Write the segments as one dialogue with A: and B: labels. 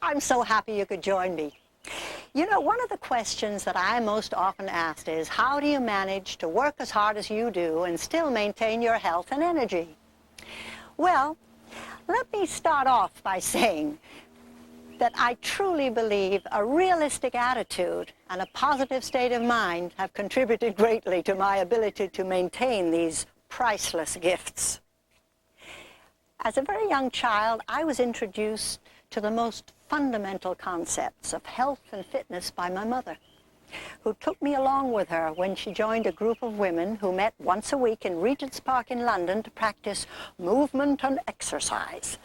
A: I'm so happy you could join me. You know, one of the questions that I'm most often asked is, how do you manage to work as hard as you do and still maintain your health and energy? Well, let me start off by saying that I truly believe a realistic attitude and a positive state of mind have contributed greatly to my ability to maintain these priceless gifts. As a very young child, I was introduced to the most fundamental concepts of health and fitness by my mother, who took me along with her when she joined a group of women who met once a week in Regent's Park in London to practice movement and exercise.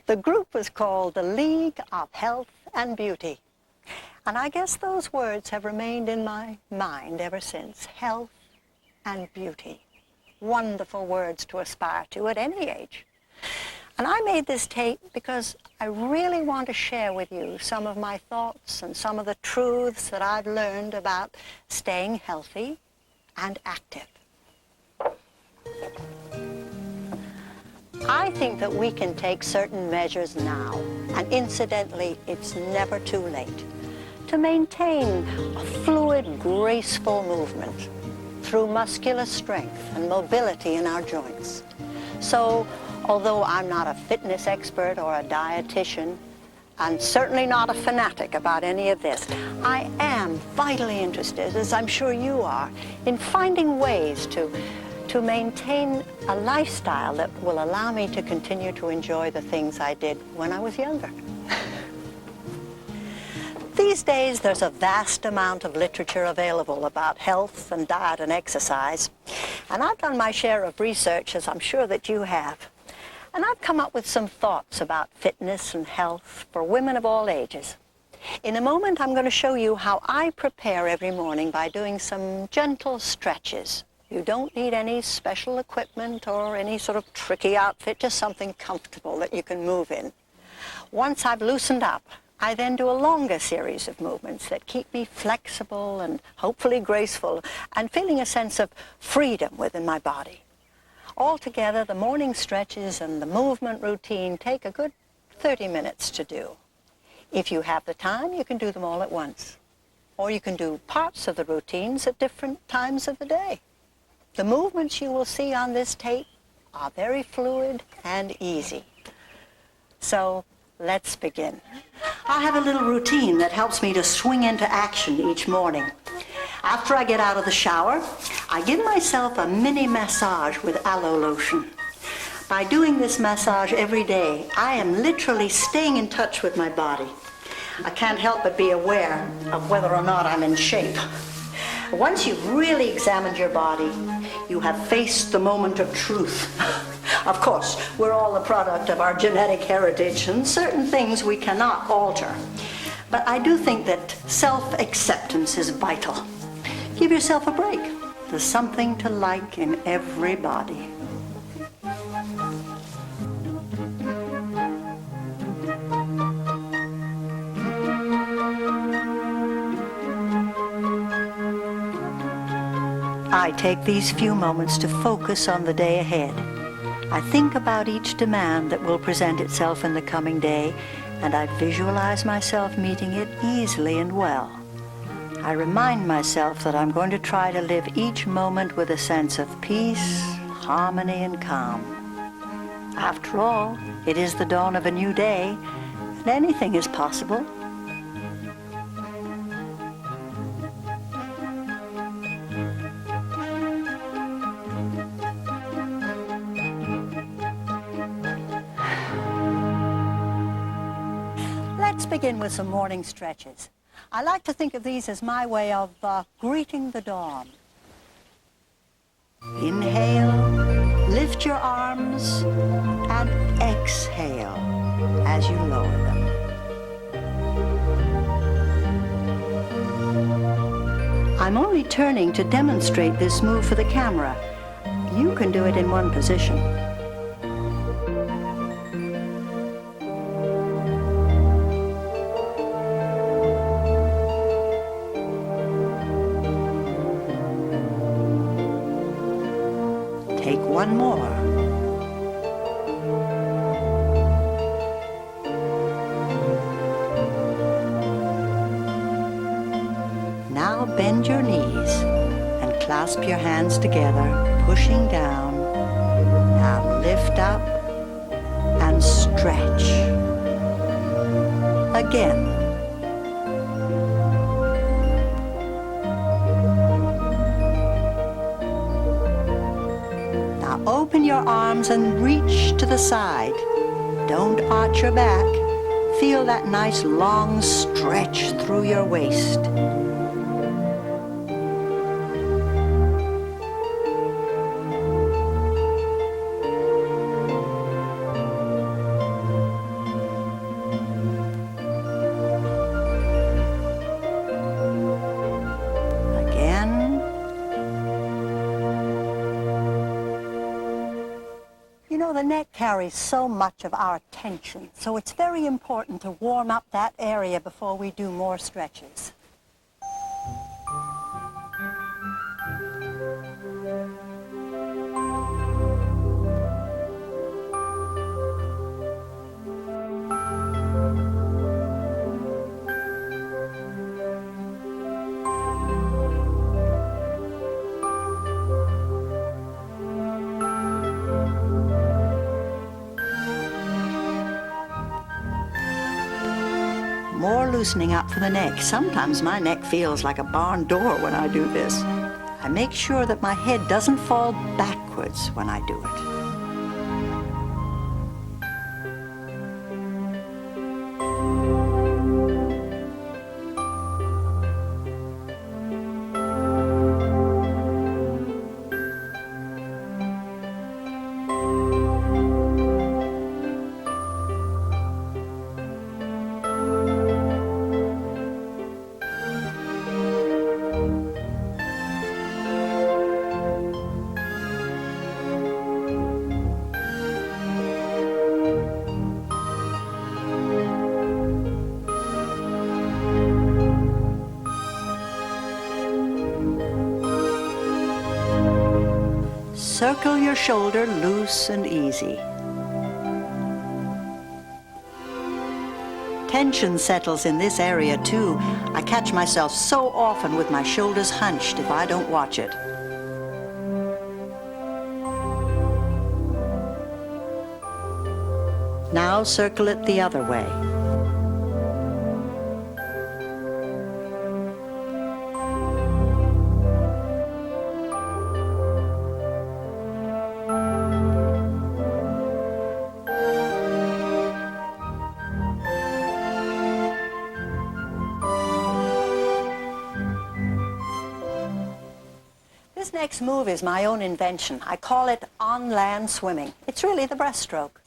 A: The group was called the League of Health and Beauty. And I guess those words have remained in my mind ever since. Health and beauty. Wonderful words to aspire to at any age. And I made this tape because I really want to share with you some of my thoughts and some of the truths that I've learned about staying healthy and active. I think that we can take certain measures now, and incidentally, it's never too late, to maintain a fluid, graceful movement through muscular strength and mobility in our joints. So, although I'm not a fitness expert or a dietitian, and certainly not a fanatic about any of this, I am vitally interested, as I'm sure you are, in finding ways to maintain a lifestyle that will allow me to continue to enjoy the things I did when I was younger. These days, there's a vast amount of literature available about health and diet and exercise, and I've done my share of research, as I'm sure that you have. And I've come up with some thoughts about fitness and health for women of all ages. In a moment, I'm going to show you how I prepare every morning by doing some gentle stretches. You don't need any special equipment or any sort of tricky outfit, just something comfortable that you can move in. Once I've loosened up, I then do a longer series of movements that keep me flexible and hopefully graceful and feeling a sense of freedom within my body. Altogether, the morning stretches and the movement routine take a good 30 minutes to do. If you have the time, you can do them all at once. Or you can do parts of the routines at different times of the day. The movements you will see on this tape are very fluid and easy. So, let's begin. I have a little routine that helps me to swing into action each morning. After I get out of the shower, I give myself a mini massage with aloe lotion. By doing this massage every day, I am literally staying in touch with my body. I can't help but be aware of whether or not I'm in shape. Once you've really examined your body, you have faced the moment of truth. Of course, we're all a product of our genetic heritage, and certain things we cannot alter. But I do think that self-acceptance is vital. Give yourself a break. There's something to like in everybody. I take these few moments to focus on the day ahead. I think about each demand that will present itself in the coming day, and I visualize myself meeting it easily and well. I remind myself that I'm going to try to live each moment with a sense of peace, harmony, and calm. After all, it is the dawn of a new day, and anything is possible. Let's begin with some morning stretches. I like to think of these as my way of greeting the dawn. Inhale, lift your arms, and exhale as you lower them. I'm only turning to demonstrate this move for the camera. You can do it in one position. Take one more. Now bend your knees and clasp your hands together, pushing down. Now lift up and stretch. Again. Now open your arms and reach to the side. Don't arch your back. Feel that nice long stretch through your waist. You know, the neck carries so much of our attention, so it's very important to warm up that area before we do more stretches. More loosening up for the neck. Sometimes my neck feels like a barn door when I do this. I make sure that my head doesn't fall backwards when I do it. Circle your shoulder loose and easy. Tension settles in this area too. I catch myself so often with my shoulders hunched if I don't watch it. Now circle it the other way. This next move is my own invention. I call it on-land swimming. It's really the breaststroke.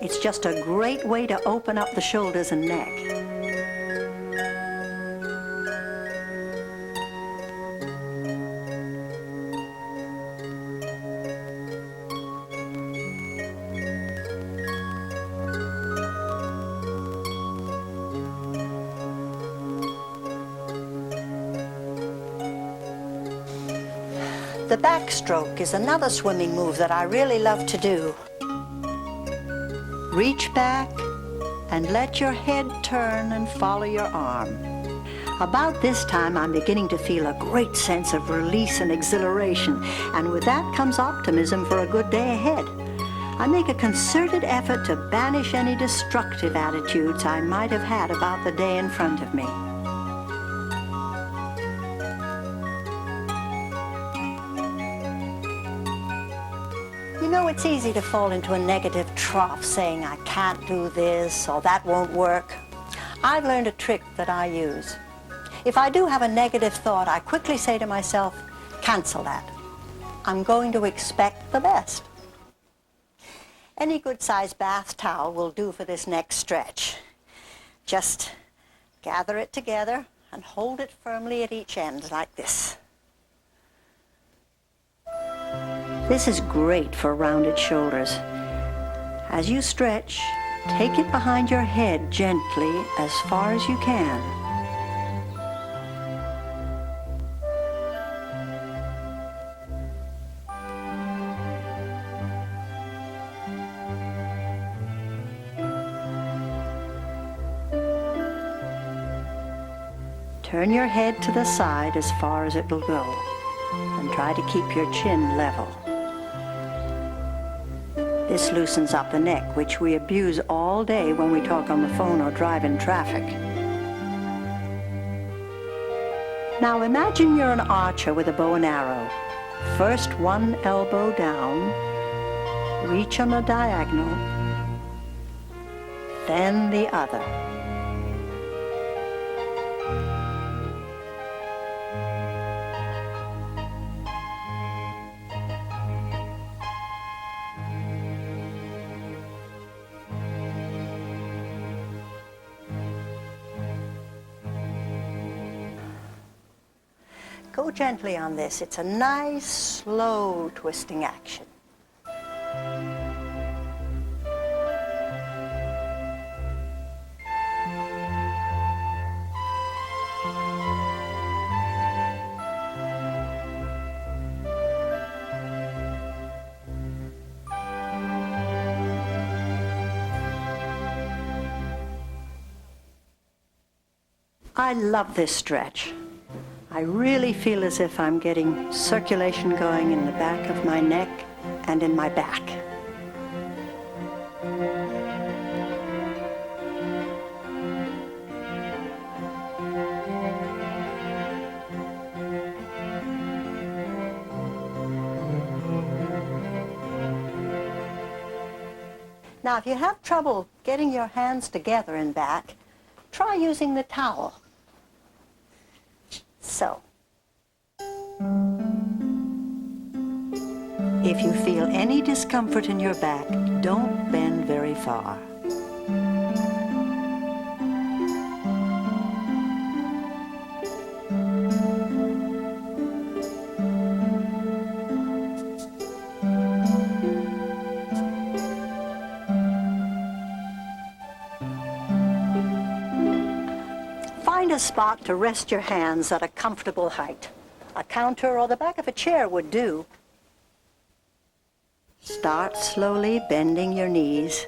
A: It's just a great way to open up the shoulders and neck. The backstroke is another swimming move that I really love to do. Reach back and let your head turn and follow your arm. About this time, I'm beginning to feel a great sense of release and exhilaration, and with that comes optimism for a good day ahead. I make a concerted effort to banish any destructive attitudes I might have had about the day in front of me. You know, it's easy to fall into a negative trough saying, I can't do this or that won't work. I've learned a trick that I use. If I do have a negative thought, I quickly say to myself, cancel that. I'm going to expect the best. Any good-sized bath towel will do for this next stretch. Just gather it together and hold it firmly at each end like this. This is great for rounded shoulders. As you stretch, take it behind your head gently as far as you can. Turn your head to the side as far as it will go, and try to keep your chin level. This loosens up the neck, which we abuse all day when we talk on the phone or drive in traffic. Now imagine you're an archer with a bow and arrow. First one elbow down, reach on a diagonal, then the other. Go gently on this. It's a nice, slow twisting action. I love this stretch. I really feel as if I'm getting circulation going in the back of my neck and in my back. Now, if you have trouble getting your hands together in back, try using the towel. So, if you feel any discomfort in your back, don't bend very far. Find a spot to rest your hands at a comfortable height. A counter or the back of a chair would do. Start slowly bending your knees.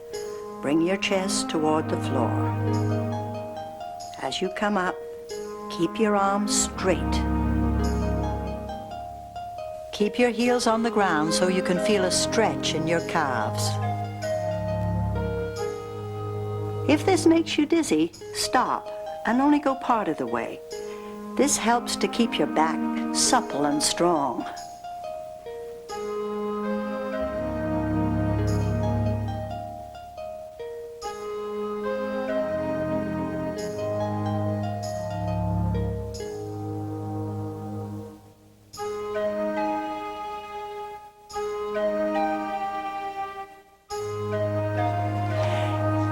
A: Bring your chest toward the floor. As you come up, keep your arms straight. Keep your heels on the ground so you can feel a stretch in your calves. If this makes you dizzy, stop and only go part of the way. This helps to keep your back supple and strong.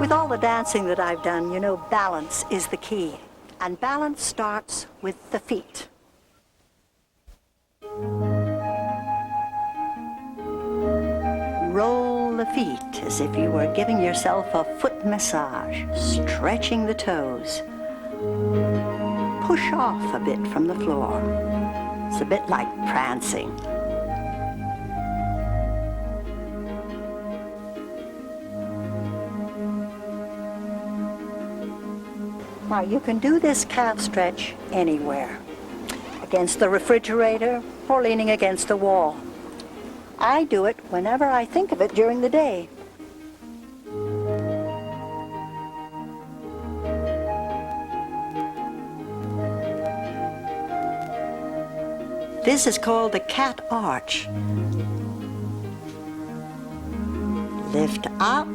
A: With all the dancing that I've done, you know, balance is the key. And balance starts with the feet. Roll the feet as if you were giving yourself a foot massage, stretching the toes. Push off a bit from the floor. It's a bit like prancing. Now, you can do this calf stretch anywhere, against the refrigerator or leaning against the wall. I do it whenever I think of it during the day. This is called the cat arch. Lift up,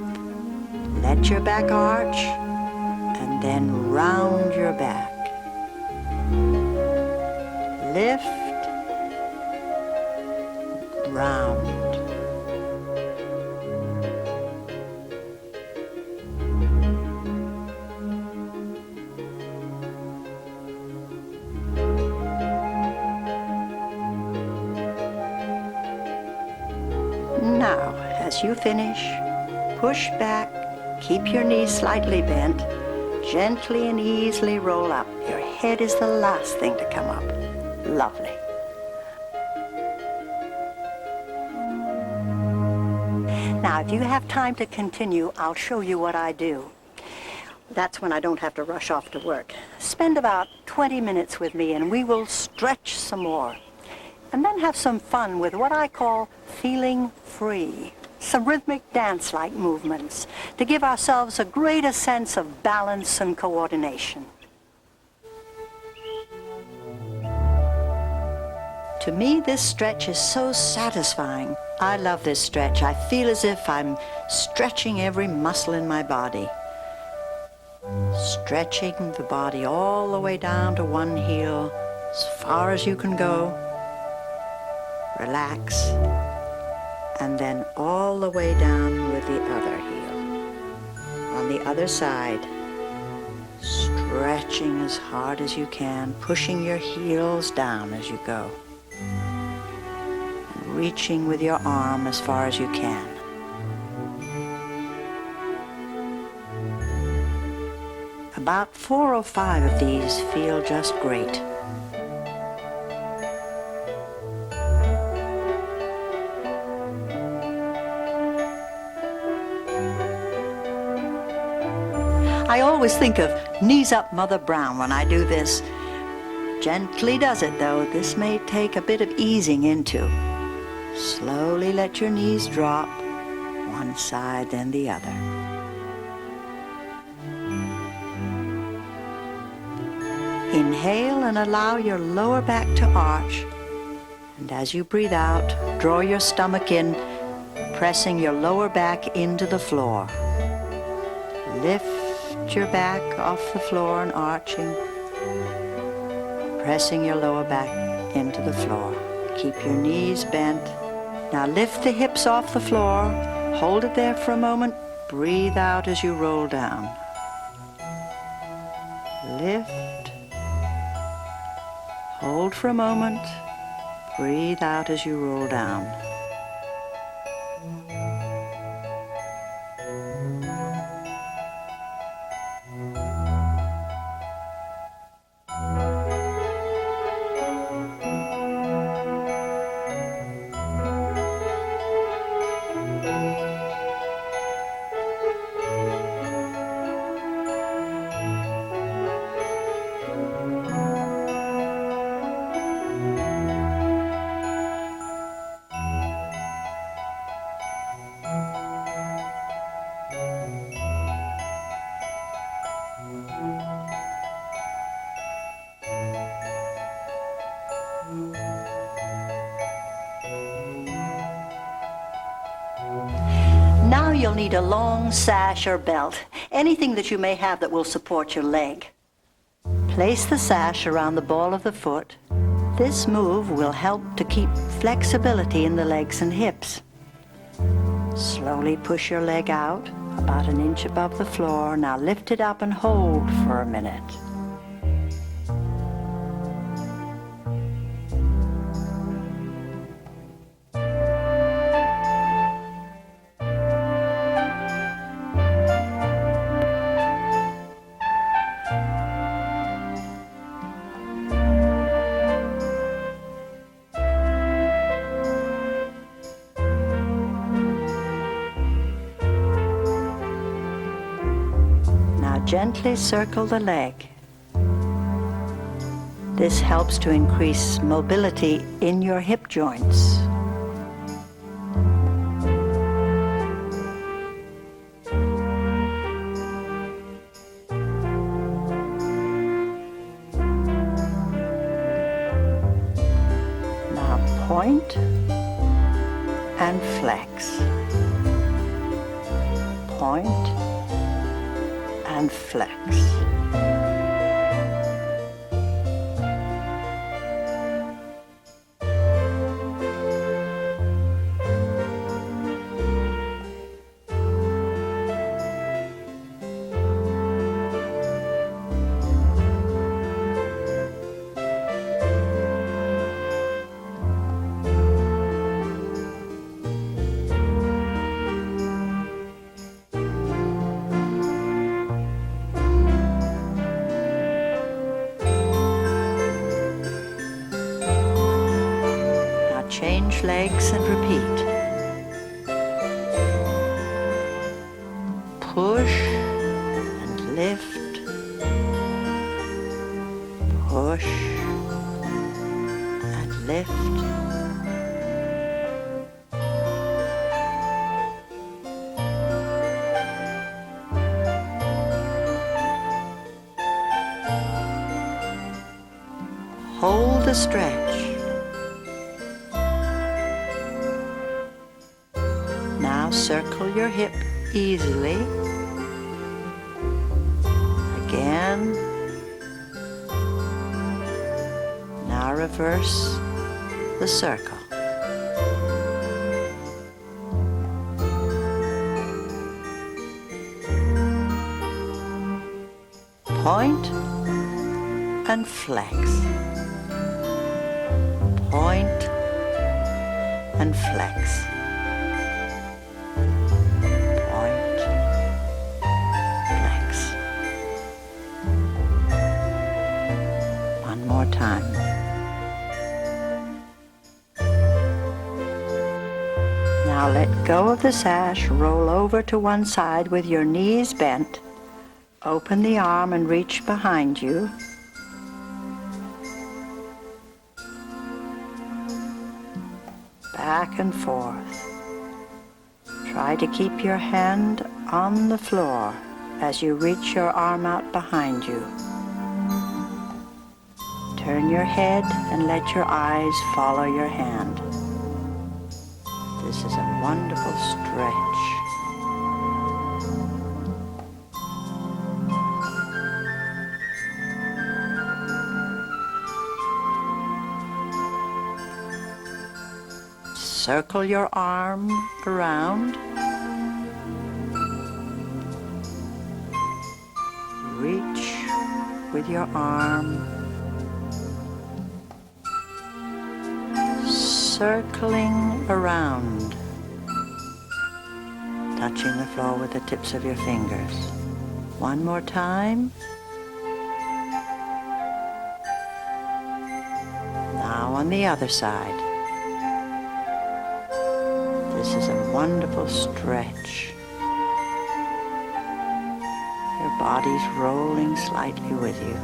A: let your back arch, and then round your back. Lift, round. Now, as you finish, push back, keep your knees slightly bent, gently and easily roll up. Your head is the last thing to come up. Lovely. Now, if you have time to continue, I'll show you what I do. That's when I don't have to rush off to work. Spend about 20 minutes with me and we will stretch some more. And then have some fun with what I call feeling free. Some rhythmic dance-like movements to give ourselves a greater sense of balance and coordination. To me, this stretch is so satisfying. I love this stretch. I feel as if I'm stretching every muscle in my body. Stretching the body all the way down to one heel, as far as you can go. Relax. And then all the way down with the other heel. On the other side, stretching as hard as you can, pushing your heels down as you go. And reaching with your arm as far as you can. About 4 or 5 of these feel just great. I always think of knees up Mother Brown when I do this. Gently does it though. This may take a bit of easing into. Slowly let your knees drop, one side then the other. Inhale and allow your lower back to arch. And as you breathe out, draw your stomach in, pressing your lower back into the floor. Lift your back off the floor and arching, pressing your lower back into the floor. Keep your knees bent. Now lift the hips off the floor, hold it there for a moment, breathe out as you roll down. Lift, hold for a moment, breathe out as you roll down. Now you'll need a long sash or belt, anything that you may have that will support your leg. Place the sash around the ball of the foot. This move will help to keep flexibility in the legs and hips. Slowly push your leg out, about an inch above the floor. Now lift it up and hold for a minute. Gently circle the leg. This helps to increase mobility in your hip joints. Now point and flex. Point and flex. Change legs and repeat. Push and lift, push, and lift. Hold the stretch. Now circle your hip easily. Again. Now reverse the circle. Point and flex. Point and flex. Point, flex. One more time. Now let go of the sash, roll over to one side with your knees bent. Open the arm and reach behind you. Back and forth. Try to keep your hand on the floor as you reach your arm out behind you. Turn your head and let your eyes follow your hand. This is a wonderful stretch. Circle your arm around. Reach with your arm. Circling around. Touching the floor with the tips of your fingers. One more time. Now on the other side. This is a wonderful stretch. Your body's rolling slightly with you.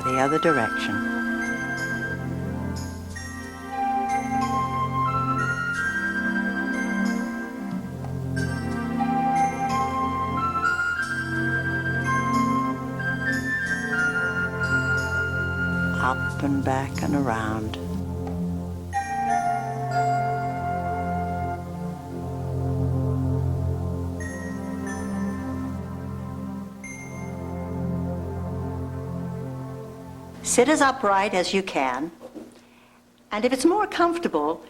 A: The other direction. Up and back and around. Sit as upright as you can, and if it's more comfortable,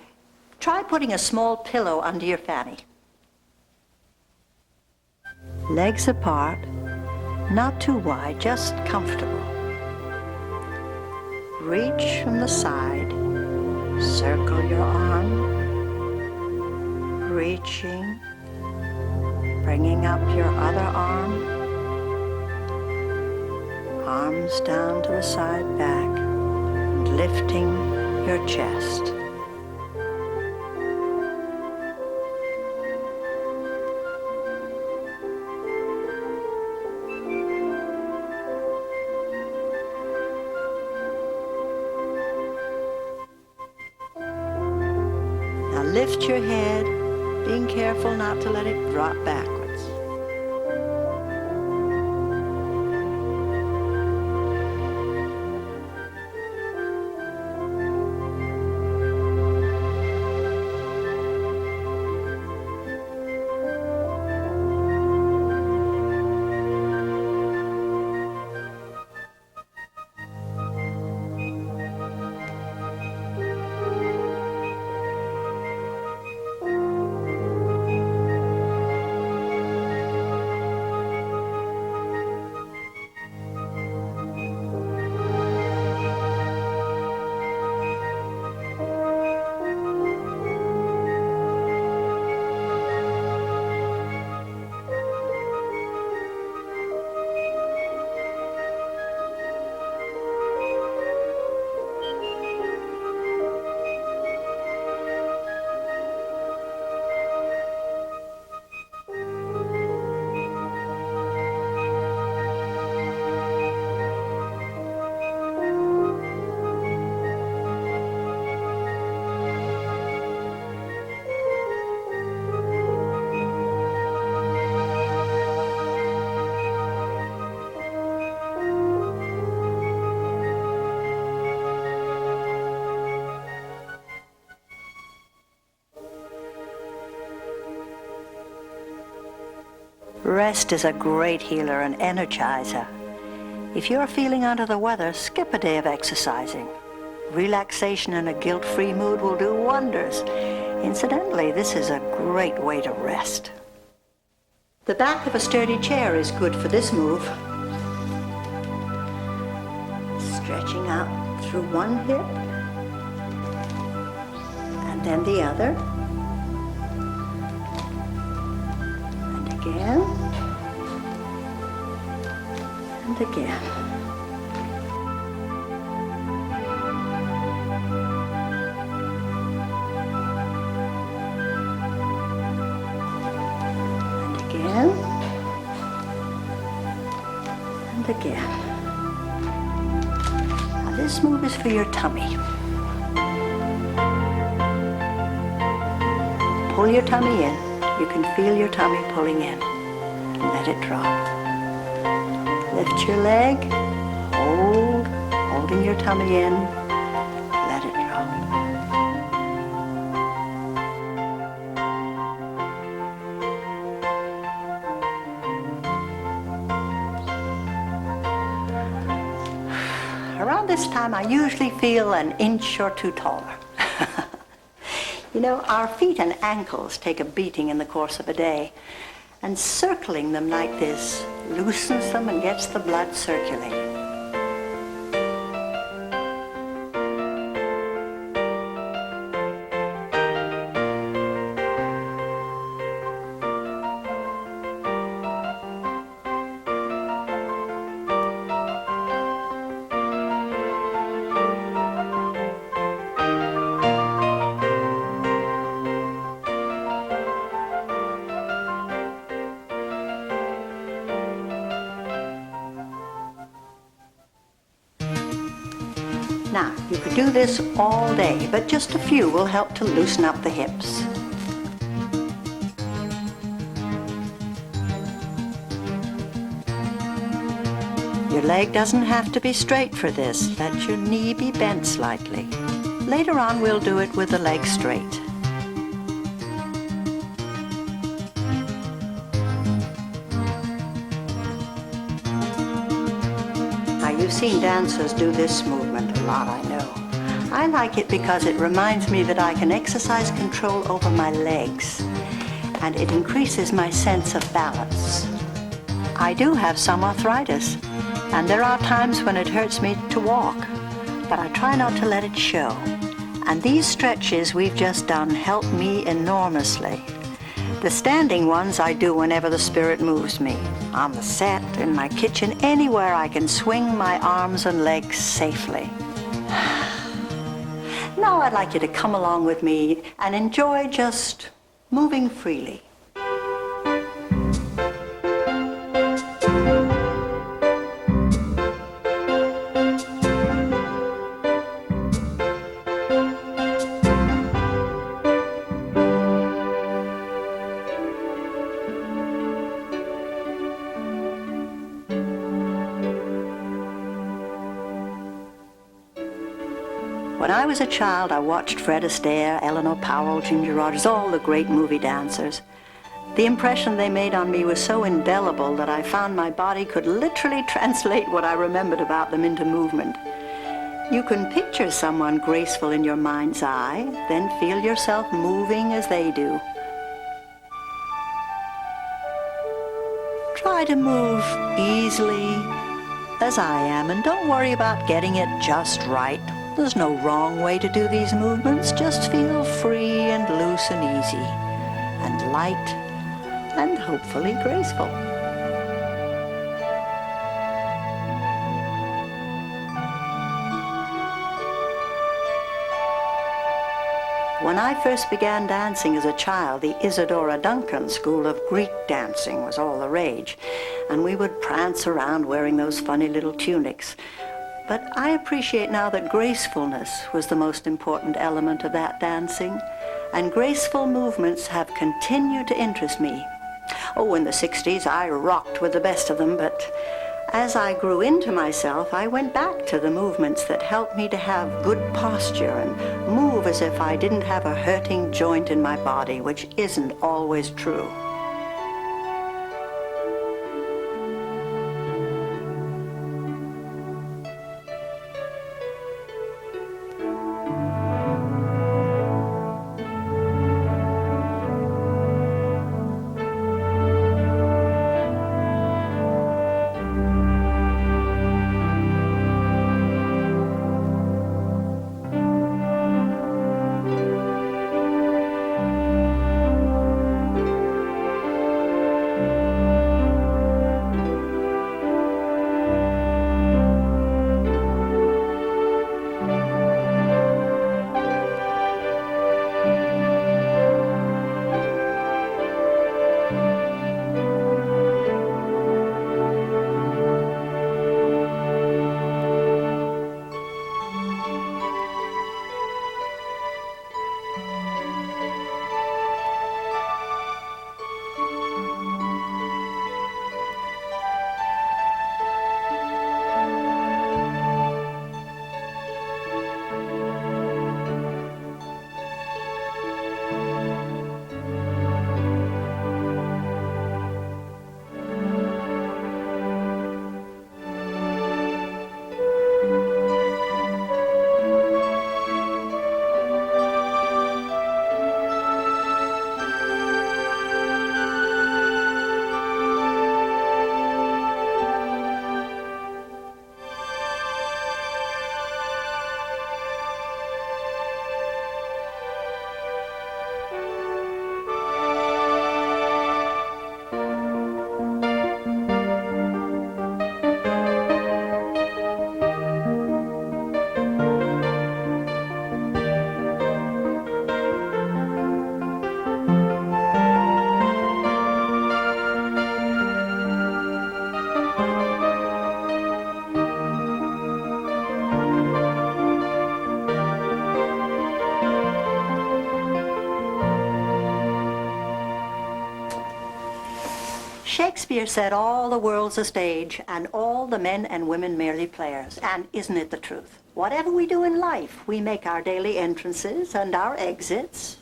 A: try putting a small pillow under your fanny. Legs apart, not too wide, just comfortable. Reach from the side, circle your arm, reaching, bringing up your other arm, arms down to the side back, and lifting your chest. Now lift your head, being careful not to let it drop backwards. Rest is a great healer and energizer. If you're feeling under the weather, skip a day of exercising. Relaxation in a guilt-free mood will do wonders. Incidentally, this is a great way to rest. The back of a sturdy chair is good for this move. Stretching out through one hip, and then the other. And again, and again. And again. Now this move is for your tummy. Pull your tummy in. You can feel your tummy pulling in. And let it drop. Lift your leg. Holding your tummy in. Let it drop. Around this time, I usually feel an inch or two taller. You know, our feet and ankles take a beating in the course of a day, and circling them like this loosens them and gets the blood circulating. Now, you could do this all day, but just a few will help to loosen up the hips. Your leg doesn't have to be straight for this. Let your knee be bent slightly. Later on, we'll do it with the leg straight. You've seen dancers do this movement a lot, I know. I like it because it reminds me that I can exercise control over my legs, and it increases my sense of balance. I do have some arthritis, and there are times when it hurts me to walk, but I try not to let it show. And these stretches we've just done help me enormously. The standing ones I do whenever the spirit moves me. On the set, in my kitchen, anywhere I can swing my arms and legs safely. Now I'd like you to come along with me and enjoy just moving freely. When I was a child, I watched Fred Astaire, Eleanor Powell, Ginger Rogers, all the great movie dancers. The impression they made on me was so indelible that I found my body could literally translate what I remembered about them into movement. You can picture someone graceful in your mind's eye, then feel yourself moving as they do. Try to move easily, as I am, and don't worry about getting it just right. There's no wrong way to do these movements. Just feel free and loose and easy, and light, and hopefully graceful. When I first began dancing as a child, the Isadora Duncan school of Greek dancing was all the rage, and we would prance around wearing those funny little tunics. But I appreciate now that gracefulness was the most important element of that dancing, and graceful movements have continued to interest me. Oh, in the 60s, I rocked with the best of them, but as I grew into myself, I went back to the movements that helped me to have good posture and move as if I didn't have a hurting joint in my body, which isn't always true. Shakespeare said all the world's a stage and all the men and women merely players. And isn't it the truth? Whatever we do in life, we make our daily entrances and our exits,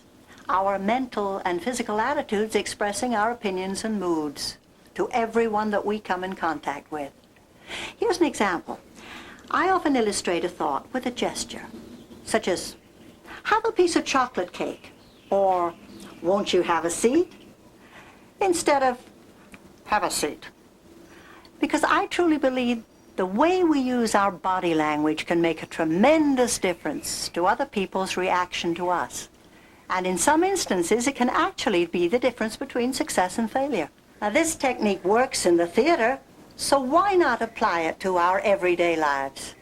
A: our mental and physical attitudes expressing our opinions and moods to everyone that we come in contact with. Here's an example. I often illustrate a thought with a gesture, such as, have a piece of chocolate cake, or won't you have a seat, instead of have a seat. Because I truly believe the way we use our body language can make a tremendous difference to other people's reaction to us. And in some instances, it can actually be the difference between success and failure. Now, this technique works in the theater, so why not apply it to our everyday lives?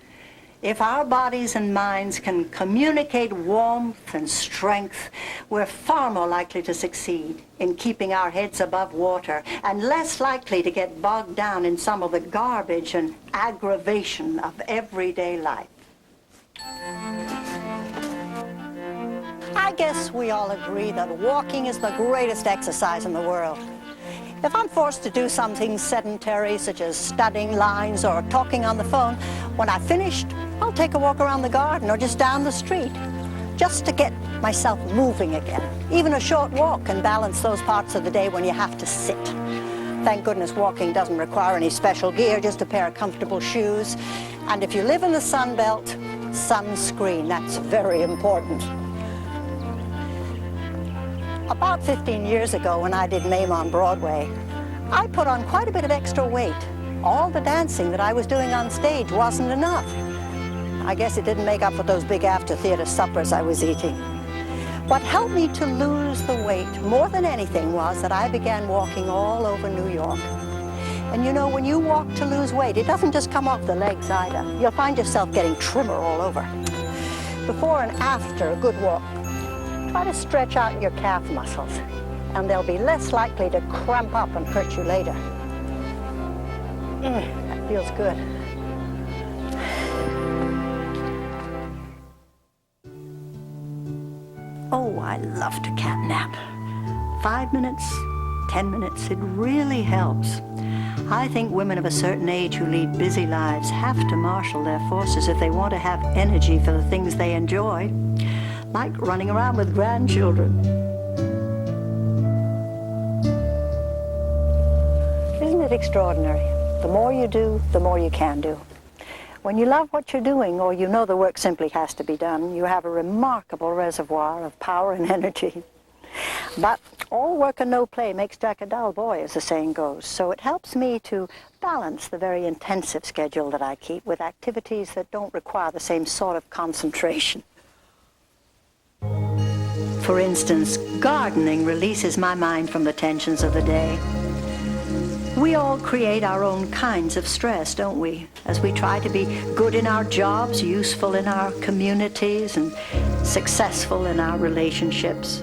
A: If our bodies and minds can communicate warmth and strength, we're far more likely to succeed in keeping our heads above water and less likely to get bogged down in some of the garbage and aggravation of everyday life. I guess we all agree that walking is the greatest exercise in the world. If I'm forced to do something sedentary, such as studying lines or talking on the phone, when I've finished, I'll take a walk around the garden or just down the street, just to get myself moving again. Even a short walk can balance those parts of the day when you have to sit. Thank goodness walking doesn't require any special gear, just a pair of comfortable shoes. And if you live in the Sun Belt, sunscreen, that's very important. About 15 years ago, when I did MAME on Broadway, I put on quite a bit of extra weight. All the dancing that I was doing on stage wasn't enough. I guess it didn't make up for those big after-theater suppers I was eating. What helped me to lose the weight more than anything was that I began walking all over New York. And you know, when you walk to lose weight, it doesn't just come off the legs either. You'll find yourself getting trimmer all over. Before and after a good walk, try to stretch out your calf muscles, and they'll be less likely to cramp up and hurt you later. That feels good. Oh, I love to cat nap. 5 minutes, 10 minutes, it really helps. I think women of a certain age who lead busy lives have to marshal their forces if they want to have energy for the things they enjoy, like running around with grandchildren. Isn't it extraordinary? The more you do, the more you can do. When you love what you're doing, or you know the work simply has to be done, you have a remarkable reservoir of power and energy. But all work and no play makes Jack a dull boy, as the saying goes. So it helps me to balance the very intensive schedule that I keep with activities that don't require the same sort of concentration. For instance, gardening releases my mind from the tensions of the day. We all create our own kinds of stress, don't we? As we try to be good in our jobs, useful in our communities, and successful in our relationships.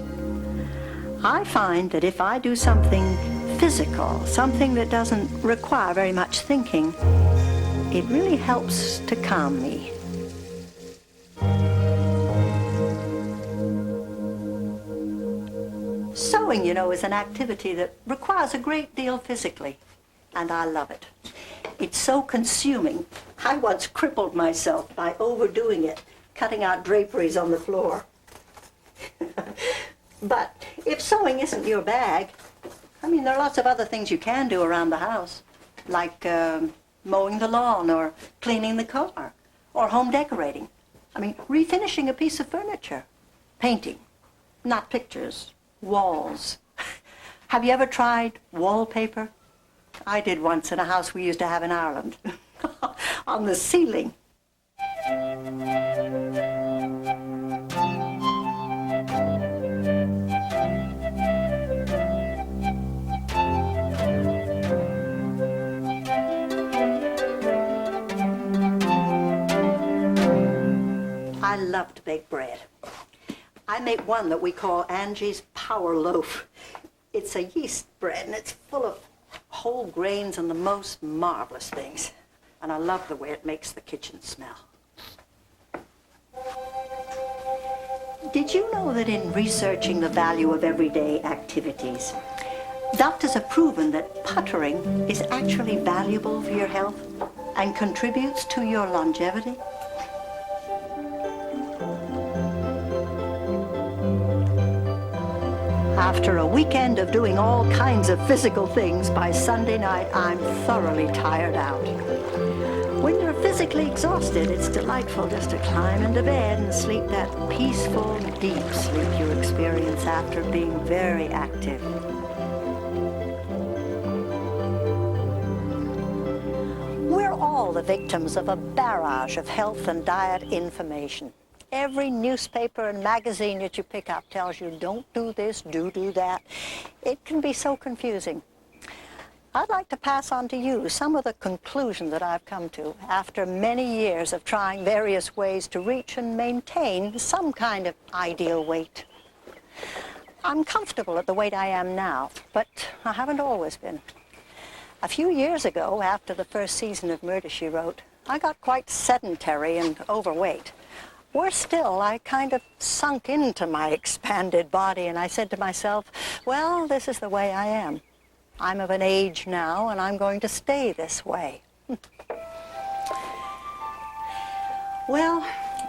A: I find that if I do something physical, something that doesn't require very much thinking, it really helps to calm me. Sewing, you know, is an activity that requires a great deal physically, and I love it. It's so consuming. I once crippled myself by overdoing it, cutting out draperies on the floor. But if sewing isn't your bag, I mean, there are lots of other things you can do around the house, like mowing the lawn or cleaning the car or home decorating. I mean, refinishing a piece of furniture, painting, not pictures, walls. Have you ever tried wallpaper? I did once in a house we used to have in Ireland. On the ceiling. I love to bake bread. I make one that we call Angie's Power Loaf. It's a yeast bread, and it's full of whole grains and the most marvelous things. And I love the way it makes the kitchen smell. Did you know that in researching the value of everyday activities, Doctors have proven that puttering is actually valuable for your health and contributes to your longevity. After a weekend of doing all kinds of physical things, by Sunday night, I'm thoroughly tired out. When you're physically exhausted, it's delightful just to climb into bed and sleep that peaceful, deep sleep you experience after being very active. We're all the victims of a barrage of health and diet information. Every newspaper and magazine that you pick up tells you, don't do this, do that. It can be so confusing. I'd like to pass on to you some of the conclusions that I've come to after many years of trying various ways to reach and maintain some kind of ideal weight. I'm comfortable at the weight I am now, but I haven't always been. A few years ago, after the first season of Murder, She Wrote, I got quite sedentary and overweight. Worse still, I kind of sunk into my expanded body, and I said to myself, well, this is the way I am. I'm of an age now, and I'm going to stay this way. Well,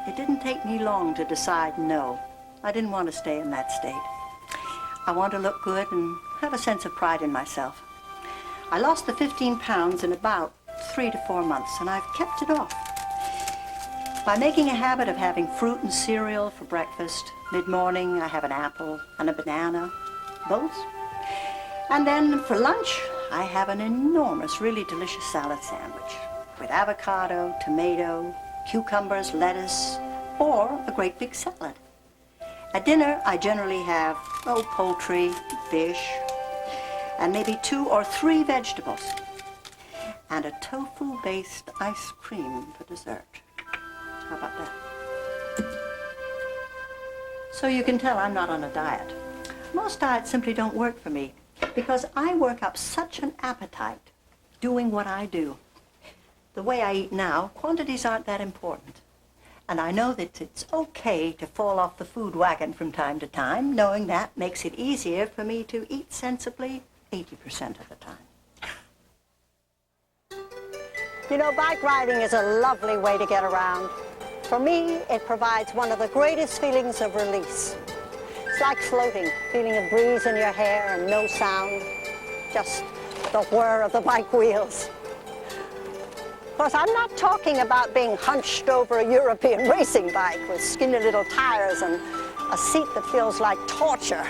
A: it didn't take me long to decide no. I didn't want to stay in that state. I want to look good and have a sense of pride in myself. I lost the 15 pounds in about 3 to 4 months, and I've kept it off. By making a habit of having fruit and cereal for breakfast, mid-morning I have an apple and a banana, both. And then for lunch, I have an enormous, really delicious salad sandwich with avocado, tomato, cucumbers, lettuce, or a great big salad. At dinner, I generally have, poultry, fish, and maybe 2 or 3 vegetables, and a tofu-based ice cream for dessert. How about that? So you can tell I'm not on a diet. Most diets simply don't work for me because I work up such an appetite doing what I do. The way I eat now, quantities aren't that important. And I know that it's okay to fall off the food wagon from time to time, knowing that makes it easier for me to eat sensibly 80% of the time. You know, bike riding is a lovely way to get around. For me, it provides one of the greatest feelings of release. It's like floating, feeling a breeze in your hair and no sound, just the whir of the bike wheels. Of course, I'm not talking about being hunched over a European racing bike with skinny little tires and a seat that feels like torture.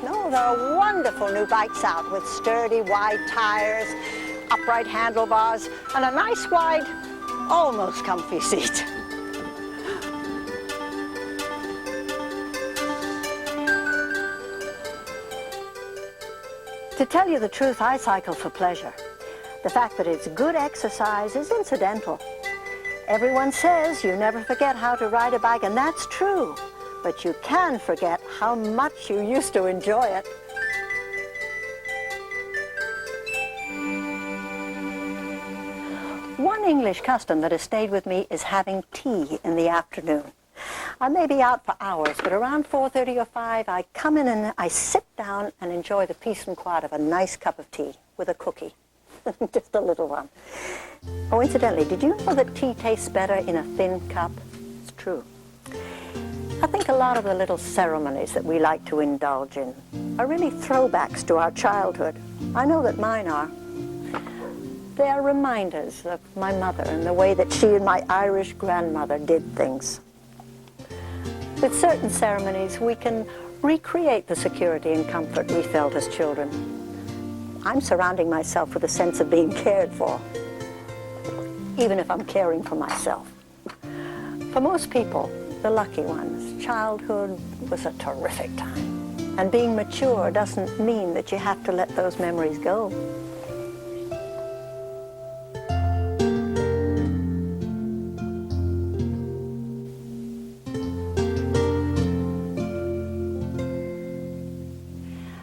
A: No, there are wonderful new bikes out with sturdy, wide tires, upright handlebars, and a nice, wide, almost comfy seat. To tell you the truth, I cycle for pleasure. The fact that it's good exercise is incidental. Everyone says you never forget how to ride a bike, and that's true. But you can forget how much you used to enjoy it. One English custom that has stayed with me is having tea in the afternoon. I may be out for hours, but around 4:30 or 5, I come in and I sit down and enjoy the peace and quiet of a nice cup of tea with a cookie. Just a little one. Oh, incidentally, did you know that tea tastes better in a thin cup? It's true. I think a lot of the little ceremonies that we like to indulge in are really throwbacks to our childhood. I know that mine are. They are reminders of my mother and the way that she and my Irish grandmother did things. With certain ceremonies, we can recreate the security and comfort we felt as children. I'm surrounding myself with a sense of being cared for, even if I'm caring for myself. For most people, the lucky ones, childhood was a terrific time. And being mature doesn't mean that you have to let those memories go.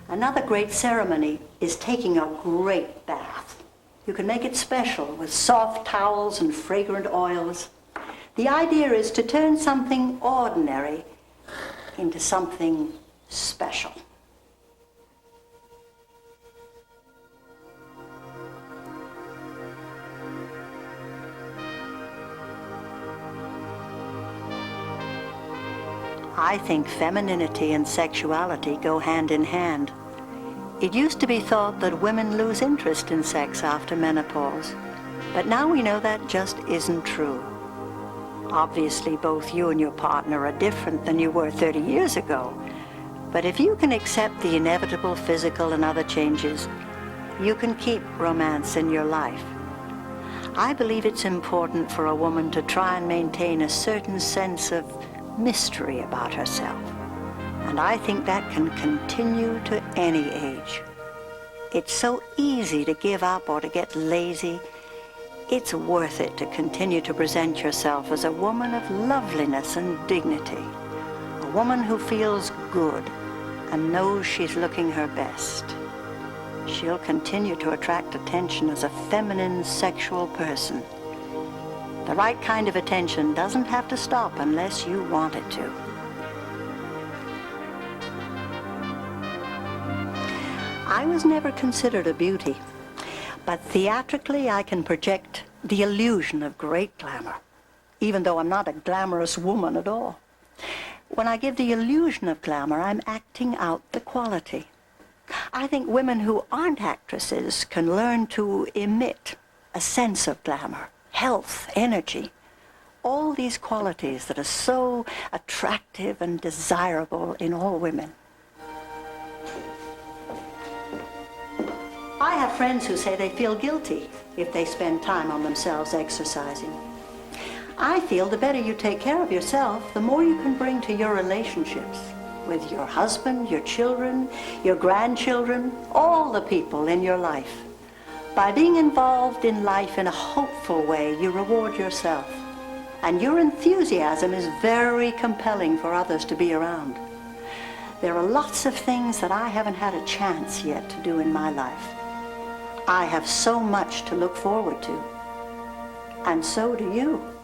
A: Another great ceremony is taking a great bath. You can make it special with soft towels and fragrant oils. The idea is to turn something ordinary into something special. I think femininity and sexuality go hand in hand. It used to be thought that women lose interest in sex after menopause, but now we know that just isn't true. Obviously, both you and your partner are different than you were 30 years ago, but if you can accept the inevitable physical and other changes, you can keep romance in your life. I believe it's important for a woman to try and maintain a certain sense of mystery about herself, and I think that can continue to any age. It's so easy to give up or to get lazy. It's worth it to continue to present yourself as a woman of loveliness and dignity, a woman who feels good and knows she's looking her best. She'll continue to attract attention as a feminine, sexual person. The right kind of attention doesn't have to stop unless you want it to. I was never considered a beauty, but theatrically I can project the illusion of great glamour, even though I'm not a glamorous woman at all. When I give the illusion of glamour, I'm acting out the quality. I think women who aren't actresses can learn to emit a sense of glamour, health, energy, all these qualities that are so attractive and desirable in all women. I have friends who say they feel guilty if they spend time on themselves exercising. I feel the better you take care of yourself, the more you can bring to your relationships with your husband, your children, your grandchildren, all the people in your life. By being involved in life in a hopeful way, you reward yourself. And your enthusiasm is very compelling for others to be around. There are lots of things that I haven't had a chance yet to do in my life. I have so much to look forward to. And so do you.